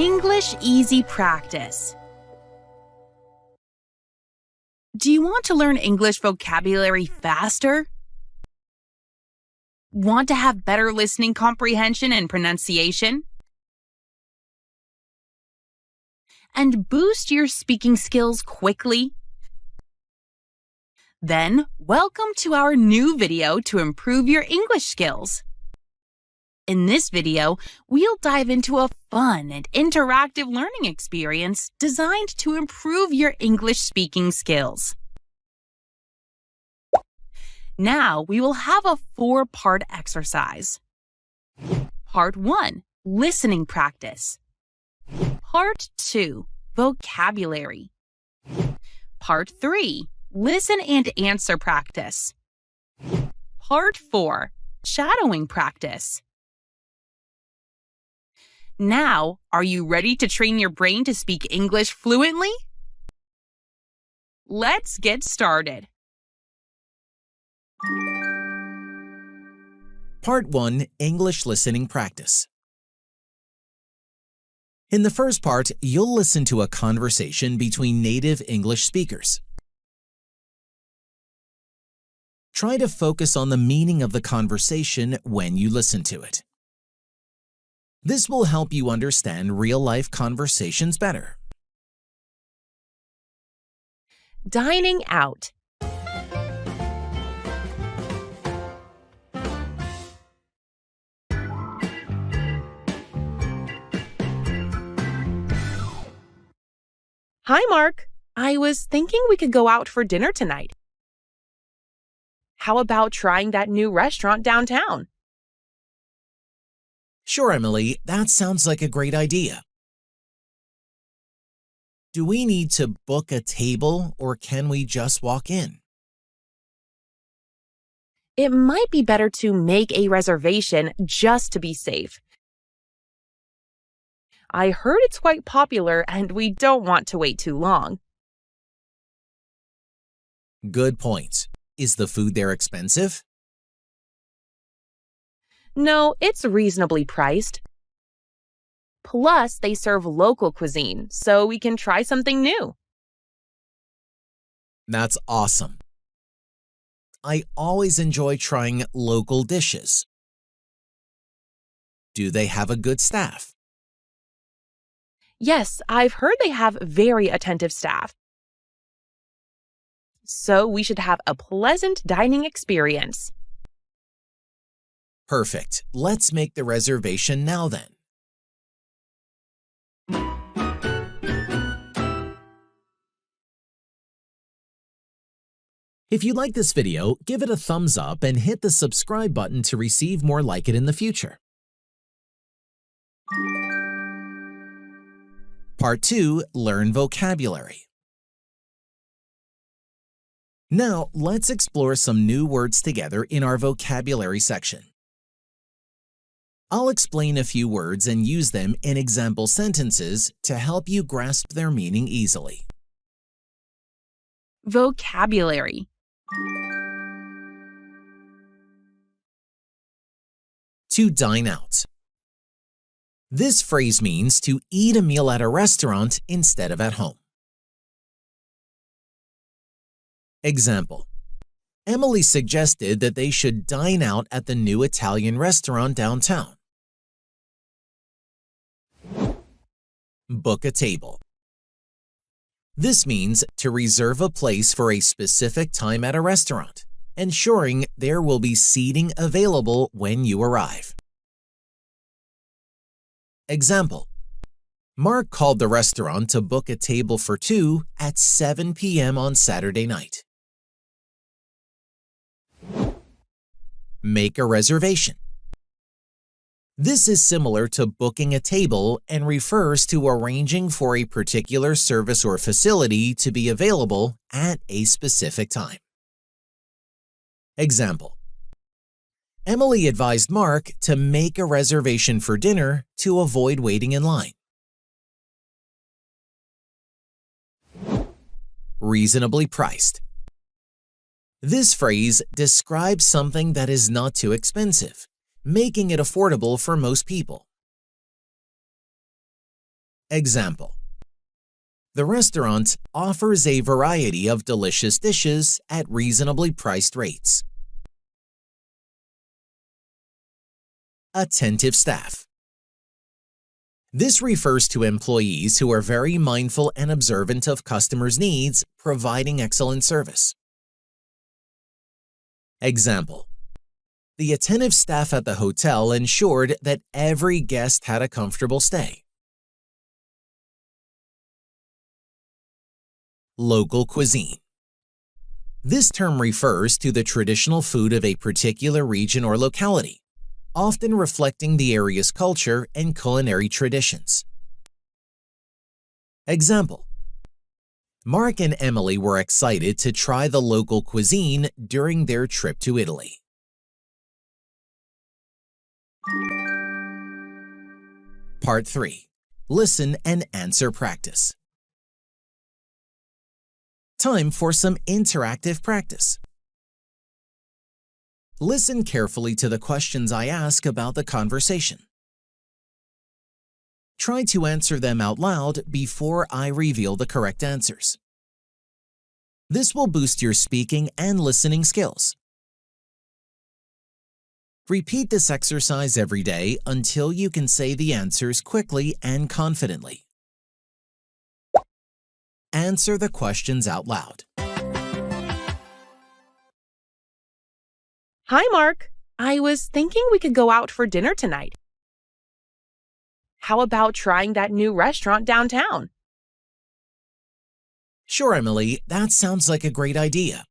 English Easy Practice. Do you want to learn English vocabulary faster? Want to have better listening comprehension and pronunciation? And boost your speaking skills quickly? Then, welcome to our new video to improve your English skills. In this video, we'll dive into a fun and interactive learning experience designed to improve your English speaking skills. Now, we will have a 4-part exercise. Part 1, listening practice. Part 2, vocabulary. Part 3, listen and answer practice. Part 4, shadowing practice. Now, are you ready to train your brain to speak English fluently? Let's get started. Part 1, English Listening Practice. In the first part, you'll listen to a conversation between native English speakers. Try to focus on the meaning of the conversation when you listen to it. This will help you understand real-life conversations better. Dining out. Hi, Mark. I was thinking we could go out for dinner tonight. How about trying that new restaurant downtown? Sure, Emily, that sounds like a great idea. Do we need to book a table or can we just walk in? It might be better to make a reservation just to be safe. I heard it's quite popular and we don't want to wait too long. Good point. Is the food there expensive? No, it's reasonably priced. Plus, they serve local cuisine, so we can try something new. That's awesome. I always enjoy trying local dishes. Do they have a good staff? Yes, I've heard they have very attentive staff. So we should have a pleasant dining experience. Perfect. Let's make the reservation now then. If you like this video, give it a thumbs up and hit the subscribe button to receive more like it in the future. Part 2, Learn Vocabulary. Now, let's explore some new words together in our vocabulary section. I'll explain a few words and use them in example sentences to help you grasp their meaning easily. Vocabulary. To dine out. This phrase means to eat a meal at a restaurant instead of at home. Example: Emily suggested that they should dine out at the new Italian restaurant downtown. Book a table. This means to reserve a place for a specific time at a restaurant, ensuring there will be seating available when you arrive. Example: Mark called the restaurant to book a table for 2 at 7 p.m. on Saturday night. Make a reservation. This is similar to booking a table and refers to arranging for a particular service or facility to be available at a specific time. Example: Emily advised Mark to make a reservation for dinner to avoid waiting in line. Reasonably priced. This phrase describes something that is not too expensive, making it affordable for most people. Example: the restaurant offers a variety of delicious dishes at reasonably priced rates. Attentive staff. This refers to employees who are very mindful and observant of customers' needs, providing excellent service. Example: the attentive staff at the hotel ensured that every guest had a comfortable stay. Local cuisine. This term refers to the traditional food of a particular region or locality, often reflecting the area's culture and culinary traditions. Example: Mark and Emily were excited to try the local cuisine during their trip to Italy. Part 3. Listen and answer practice. Time for some interactive practice. Listen carefully to the questions I ask about the conversation. Try to answer them out loud before I reveal the correct answers. This will boost your speaking and listening skills. Repeat this exercise every day until you can say the answers quickly and confidently. Answer the questions out loud. Hi, Mark. I was thinking we could go out for dinner tonight. How about trying that new restaurant downtown? Sure, Emily, that sounds like a great idea.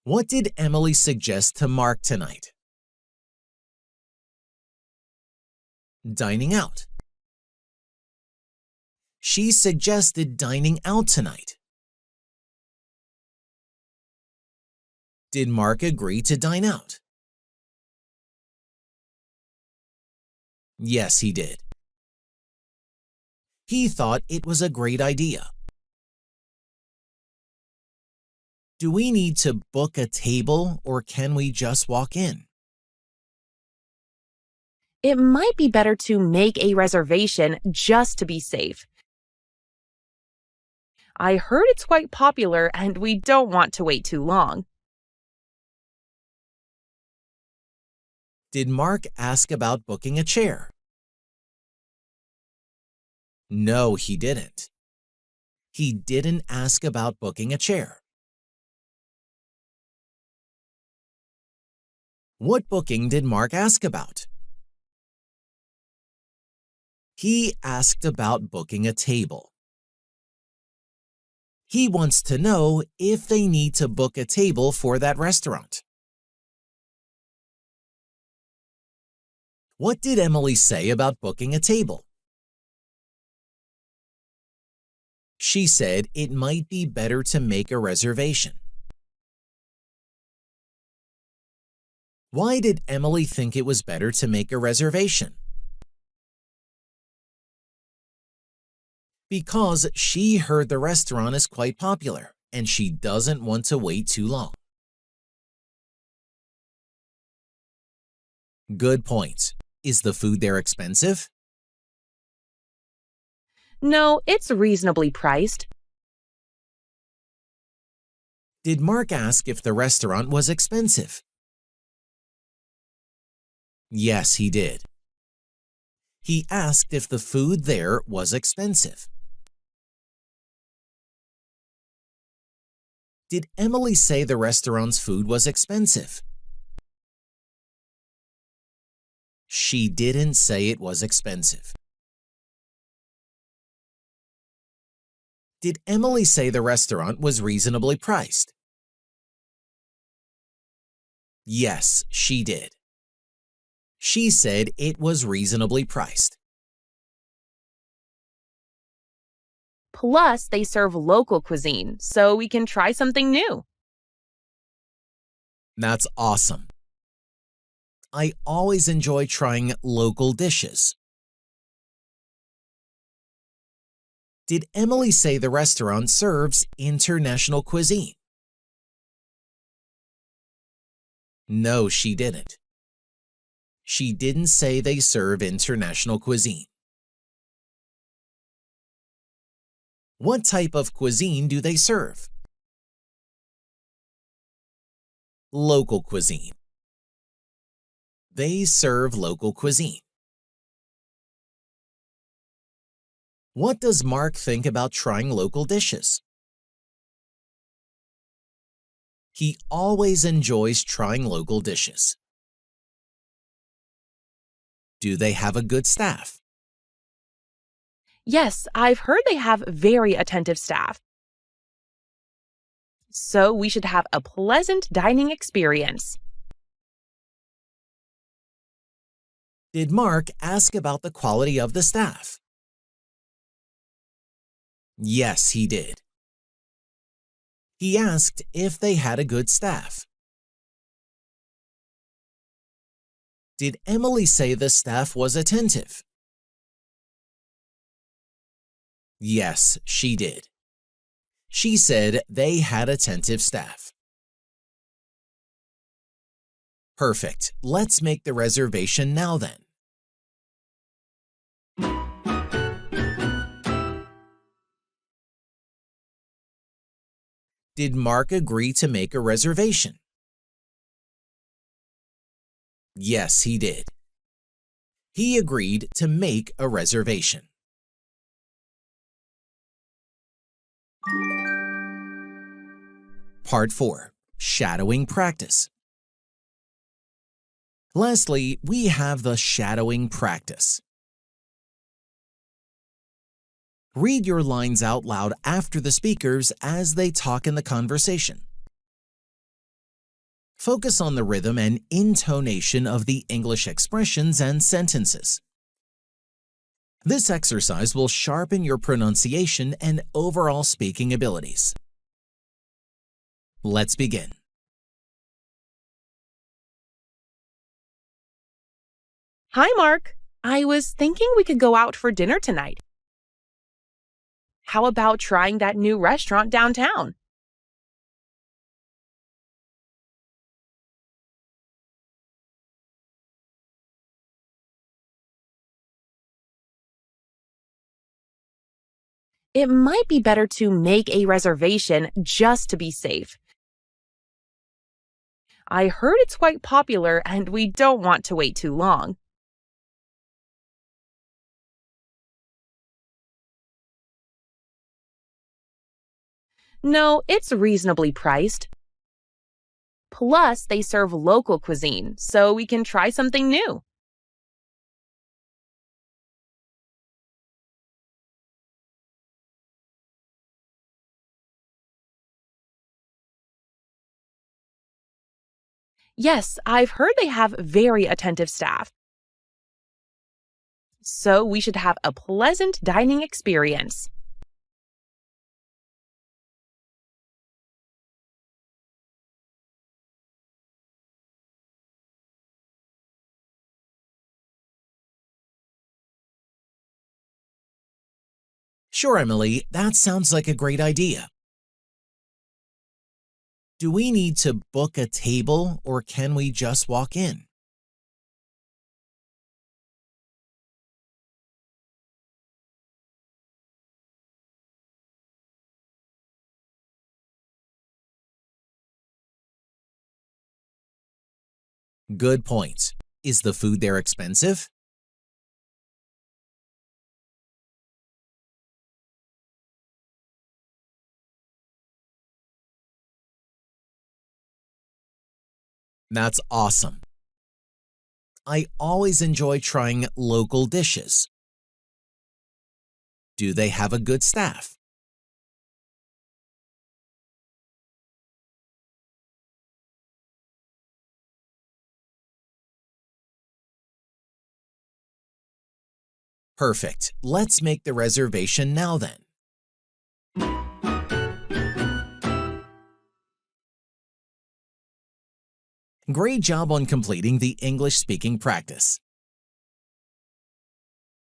What did Emily suggest to Mark tonight? Dining out. She suggested dining out tonight. Did Mark agree to dine out? Yes, he did. He thought it was a great idea. Do we need to book a table or can we just walk in? It might be better to make a reservation just to be safe. I heard it's quite popular and we don't want to wait too long. Did Mark ask about booking a chair? No, he didn't. He didn't ask about booking a chair. What booking did Mark ask about? He asked about booking a table. He wants to know if they need to book a table for that restaurant. What did Emily say about booking a table? She said it might be better to make a reservation. Why did Emily think it was better to make a reservation? Because she heard the restaurant is quite popular and she doesn't want to wait too long. Good point. Is the food there expensive? No, it's reasonably priced. Did Mark ask if the restaurant was expensive? Yes, he did. He asked if the food there was expensive. Did Emily say the restaurant's food was expensive? She didn't say it was expensive. Did Emily say the restaurant was reasonably priced? Yes, she did. She said it was reasonably priced. Plus, they serve local cuisine, so we can try something new. That's awesome. I always enjoy trying local dishes. Did Emily say the restaurant serves international cuisine? No, she didn't. She didn't say they serve international cuisine. What type of cuisine do they serve? Local cuisine. They serve local cuisine. What does Mark think about trying local dishes? He always enjoys trying local dishes. Do they have a good staff? Yes, I've heard they have very attentive staff. So we should have a pleasant dining experience. Did Mark ask about the quality of the staff? Yes, he did. He asked if they had a good staff. Did Emily say the staff was attentive? Yes, she did. She said they had attentive staff. Perfect. Let's make the reservation now then. Did Mark agree to make a reservation? Yes, he did. He agreed to make a reservation. Part 4. Shadowing practice. Lastly, we have the shadowing practice. Read your lines out loud after the speakers as they talk in the conversation. Focus on the rhythm and intonation of the English expressions and sentences. This exercise will sharpen your pronunciation and overall speaking abilities. Let's begin. Hi, Mark. I was thinking we could go out for dinner tonight. How about trying that new restaurant downtown? It might be better to make a reservation just to be safe. I heard it's quite popular and we don't want to wait too long. No, it's reasonably priced. Plus, they serve local cuisine, so we can try something new. Yes, I've heard they have very attentive staff. So we should have a pleasant dining experience. Sure, Emily, that sounds like a great idea. Do we need to book a table or can we just walk in? Good point. Is the food there expensive? That's awesome. I always enjoy trying local dishes. Do they have a good staff? Perfect. Let's make the reservation now then. Great job on completing the English speaking practice.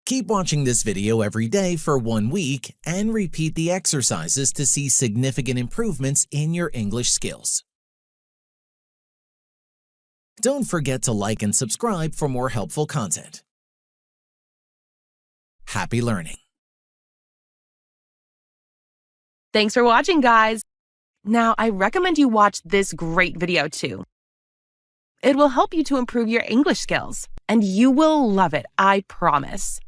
Keep watching this video every day for 1 week and repeat the exercises to see significant improvements in your English skills. Don't forget to like and subscribe for more helpful content. Happy learning! Thanks for watching, guys. Now, I recommend you watch this great video too. It will help you to improve your English skills, and you will love it, I promise.